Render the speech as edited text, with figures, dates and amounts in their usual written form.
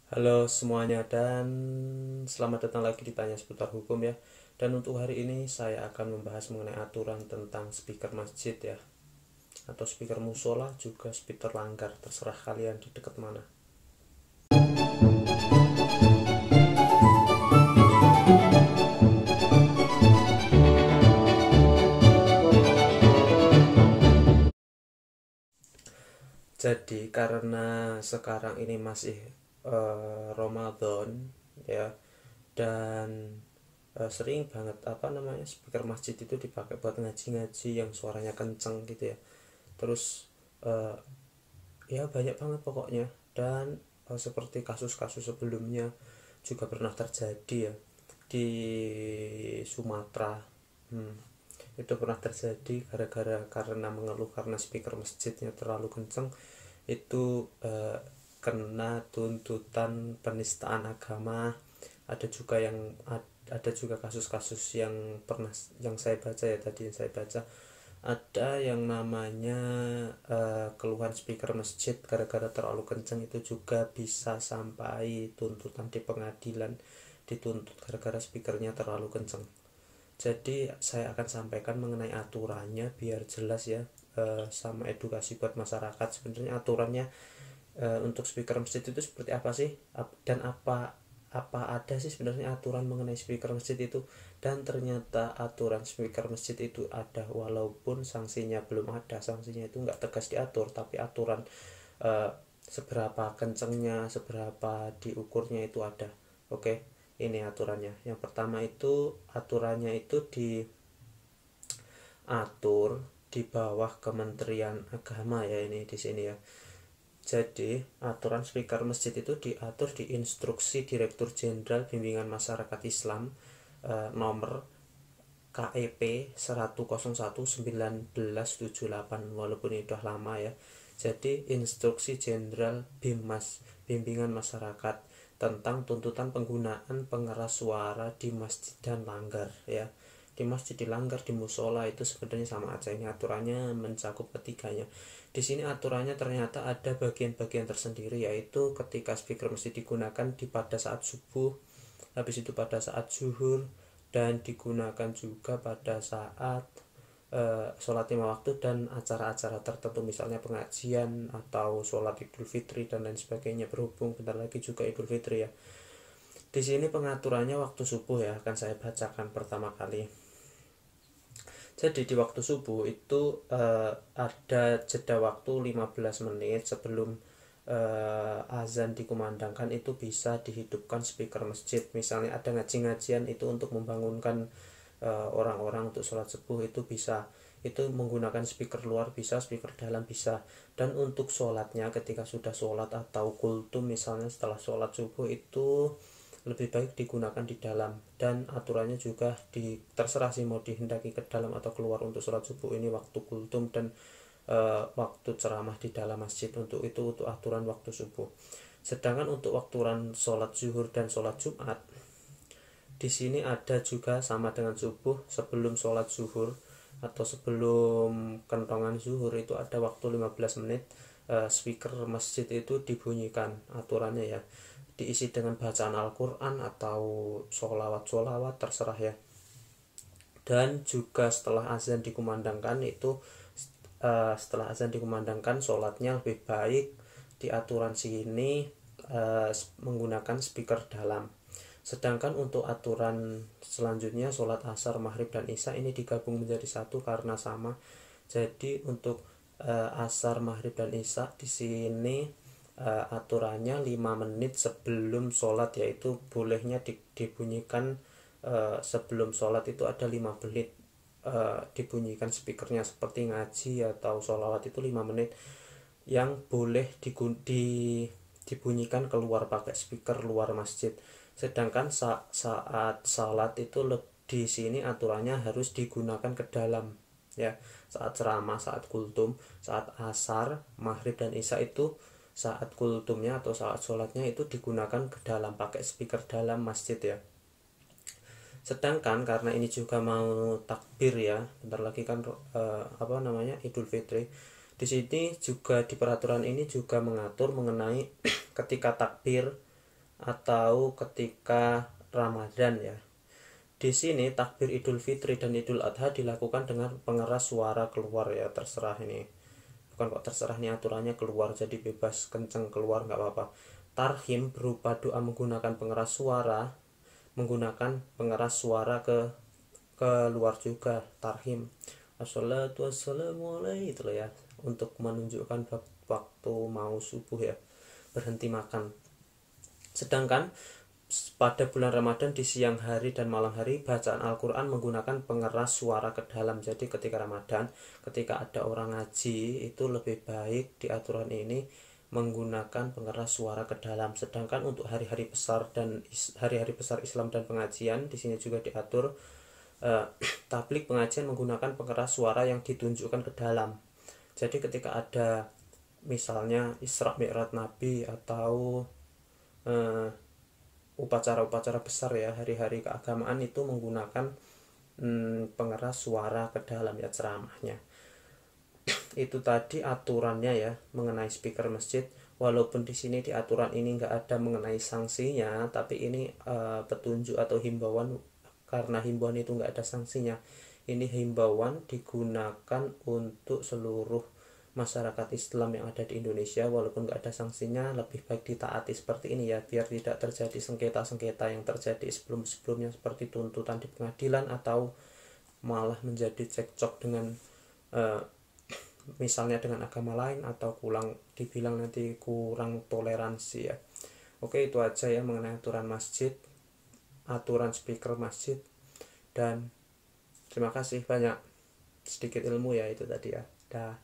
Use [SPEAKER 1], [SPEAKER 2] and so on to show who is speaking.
[SPEAKER 1] Halo semuanya dan selamat datang lagi di Tanya Seputar Hukum ya. Dan untuk hari ini saya akan membahas mengenai aturan tentang speaker masjid ya, atau speaker musola, juga speaker langgar, terserah kalian di dekat mana. Jadi karena sekarang ini masih Ramadan ya, dan sering banget speaker masjid itu dipakai buat ngaji-ngaji yang suaranya kenceng gitu ya. Terus eh, ya banyak banget pokoknya. Dan seperti kasus-kasus sebelumnya juga pernah terjadi ya di Sumatera. Itu pernah terjadi gara-gara karena mengeluh karena speaker masjidnya terlalu kenceng. Itu kena tuntutan penistaan agama. Ada juga ada juga kasus-kasus yang pernah yang saya baca ya, tadi yang saya baca ada yang namanya keluhan speaker masjid gara-gara terlalu kenceng, itu juga bisa sampai tuntutan di pengadilan, dituntut gara-gara speakernya terlalu kenceng. Jadi saya akan sampaikan mengenai aturannya biar jelas ya, sama edukasi buat masyarakat sebenarnya aturannya untuk speaker masjid itu seperti apa sih, dan apa apa ada sih sebenarnya aturan mengenai speaker masjid itu. Dan ternyata aturan speaker masjid itu ada, walaupun sanksinya belum ada, sanksinya itu nggak tegas diatur, tapi aturan eh, seberapa kencengnya, seberapa diukurnya itu ada. Oke, ini aturannya. Yang pertama itu aturannya itu diatur di bawah Kementerian Agama ya, ini di sini ya. Jadi, aturan speaker masjid itu diatur di Instruksi Direktur Jenderal Bimbingan Masyarakat Islam nomor KEP 101/1978, walaupun itu udah lama ya. Jadi, Instruksi Jenderal Bimas Bimbingan Masyarakat tentang tuntutan penggunaan pengeras suara di masjid dan langgar ya. Di masjid, di langgar, di musola itu sebenarnya sama aja, ini aturannya mencakup ketiganya. Di sini aturannya ternyata ada bagian-bagian tersendiri, yaitu ketika speaker masjid digunakan pada saat subuh, habis itu pada saat zuhur, dan digunakan juga pada saat sholat lima waktu dan acara-acara tertentu, misalnya pengajian atau sholat Idul Fitri dan lain sebagainya. Berhubung bentar lagi juga Idul Fitri ya. Di sini pengaturannya waktu subuh ya, akan saya bacakan pertama kali. Jadi di waktu subuh itu ada jeda waktu 15 menit sebelum azan dikumandangkan, itu bisa dihidupkan speaker masjid. Misalnya ada ngaji-ngajian itu untuk membangunkan orang-orang untuk sholat subuh, itu bisa, itu menggunakan speaker luar bisa, speaker dalam bisa. Dan untuk sholatnya, ketika sudah sholat atau kultum misalnya setelah sholat subuh, itu lebih baik digunakan di dalam. Dan aturannya juga terserah sih mau dihendaki ke dalam atau keluar untuk sholat subuh, ini waktu kultum dan waktu ceramah di dalam masjid. Untuk itu untuk aturan waktu subuh. Sedangkan untuk waktu sholat zuhur dan sholat jumat, di sini ada juga sama dengan subuh. Sebelum sholat zuhur atau sebelum kentongan zuhur itu ada waktu 15 menit, speaker masjid itu dibunyikan. Aturannya ya, diisi dengan bacaan Al-Quran atau sholawat-sholawat, terserah ya. Dan juga setelah azan dikumandangkan itu, setelah azan dikumandangkan sholatnya lebih baik di aturan sini menggunakan speaker dalam. Sedangkan untuk aturan selanjutnya, sholat asar, maghrib, dan isya ini digabung menjadi satu karena sama. Jadi untuk asar, maghrib, dan isya di sini aturannya 5 menit sebelum sholat, yaitu bolehnya dibunyikan sebelum sholat itu ada 5 menit dibunyikan speakernya. Seperti ngaji atau sholawat itu 5 menit yang boleh dibunyikan keluar pakai speaker luar masjid. Sedangkan saat salat itu di sini aturannya harus digunakan ke dalam ya. Saat ceramah, saat kultum, saat asar, maghrib, dan isya itu, saat kultumnya atau saat sholatnya itu digunakan ke dalam pakai speaker dalam masjid ya. Sedangkan karena ini juga mau takbir ya, bentar lagi kan Idul Fitri. Di sini juga di peraturan ini juga mengatur mengenai ketika takbir atau ketika Ramadan ya. Di sini takbir Idul Fitri dan Idul Adha dilakukan dengan pengeras suara keluar ya, terserah ini. Bukan kok terserah, nih aturannya keluar, jadi bebas kenceng keluar nggak apa-apa. Tarhim berupa doa menggunakan pengeras suara, ke luar juga. Tarhim assalatu wassalamu alaihi itu loh ya, untuk menunjukkan waktu mau subuh ya, berhenti makan. Sedangkan pada bulan Ramadan di siang hari dan malam hari bacaan Al-Quran menggunakan pengeras suara ke dalam. Jadi ketika Ramadan, ketika ada orang ngaji, itu lebih baik di aturan ini menggunakan pengeras suara ke dalam. Sedangkan untuk hari-hari besar dan hari-hari besar Islam dan pengajian, di sini juga diatur tablik pengajian menggunakan pengeras suara yang ditunjukkan ke dalam. Jadi ketika ada misalnya Isra Mi'raj Nabi atau upacara-upacara besar ya, hari-hari keagamaan, itu menggunakan pengeras suara ke dalam ya ceramahnya. Itu tadi aturannya ya mengenai speaker masjid. Walaupun di sini di aturan ini nggak ada mengenai sanksinya, tapi ini petunjuk atau himbauan, karena himbauan itu nggak ada sanksinya. Ini himbauan digunakan untuk seluruh masyarakat Islam yang ada di Indonesia. Walaupun nggak ada sanksinya, lebih baik ditaati seperti ini ya, biar tidak terjadi sengketa-sengketa yang terjadi sebelum-sebelumnya, seperti tuntutan di pengadilan atau malah menjadi cekcok dengan misalnya dengan agama lain, atau dibilang nanti kurang toleransi ya. Oke, itu aja ya mengenai aturan masjid, aturan speaker masjid, dan terima kasih banyak, sedikit ilmu ya itu tadi ya. Dah.